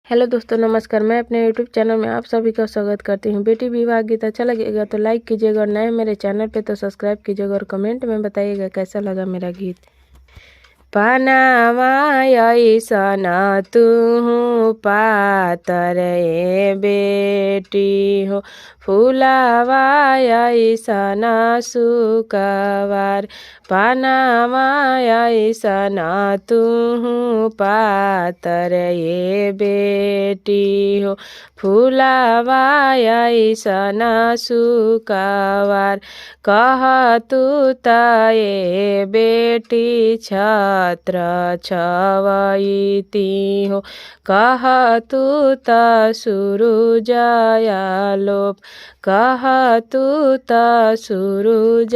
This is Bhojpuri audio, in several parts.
हेलो दोस्तों, नमस्कार। मैं अपने यूट्यूब चैनल में आप सभी का स्वागत करती हूँ। बेटी विवाह गीत अच्छा लगेगा तो लाइक कीजिएगा और नए मेरे चैनल पे तो सब्सक्राइब कीजिएगा और कमेंट में बताइएगा कैसा लगा मेरा गीत। पानामा अइसन तुहु पातर ए बेटी हो, फुलावा अइसन सुकवार। पानामा अइसन तुहु पातर ए बेटी हो, फुलावा अइसन सुकवार। कहतु त ए बेटी छत्र छवैती हो, कहतु त सुरुजयलोप, कहतु त सुरुजयलोप।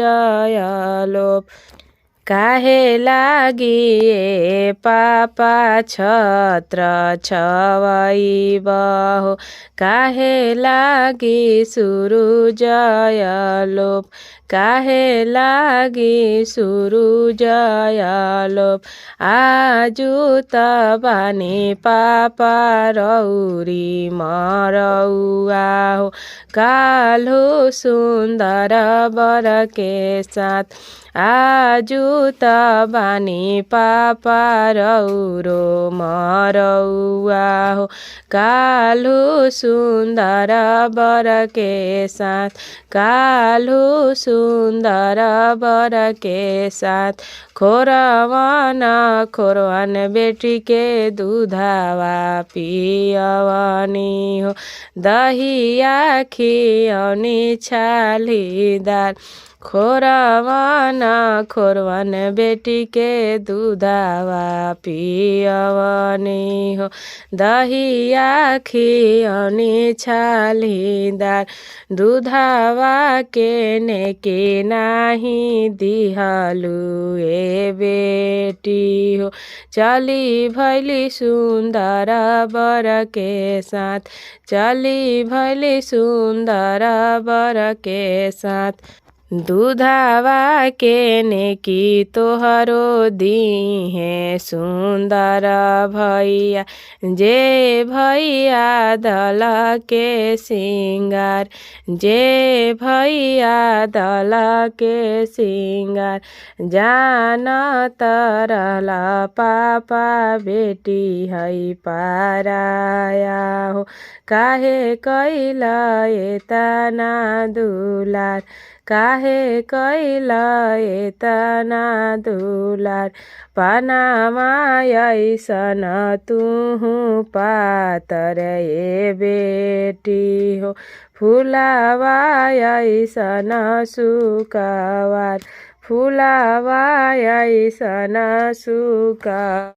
काहे लागि ए पापा छत्र छवैबहो, काहे लागि सुरुजयलोप, काहे लागि सुरुजयलोप। आजु त बानी पापा रौरी मरौआ हो, काल्हु सुन्दर बर के साथ। आजु त बानी पापा रौरो मरौआ हो, काल्हु सुन्दर बर के साथ, काल्हु सुन्दर बर के साथ। खोरवन खोरवन बेटी के दूधवा पियवनी हो, दहिया खियौनी छालीदार। खोरवन खोरवन बेटी के दूधवा पियवनी हो, दहिया खियौनी छालीदार। दूधवा के नेके नाही दिहलु ए बेटी हो, चली भैली सुन्दर बर के साथ, चली भैली सुन्दर बर के साथ। दूधवा के नेकी तोहरो दीहे सुन्दर भैया, जे भैया दल के सिंगार, जे भैया दल के सिंगार। जानत रहल पापा बेटी है पराया हो, काहे कैला एतना दुलार, काहे कैला एतना दुलार। पानामा अइसन तुहु पातर ए बेटी हो, फुलावा अइसन सुकवार, फुलावा अइसन सुकवार।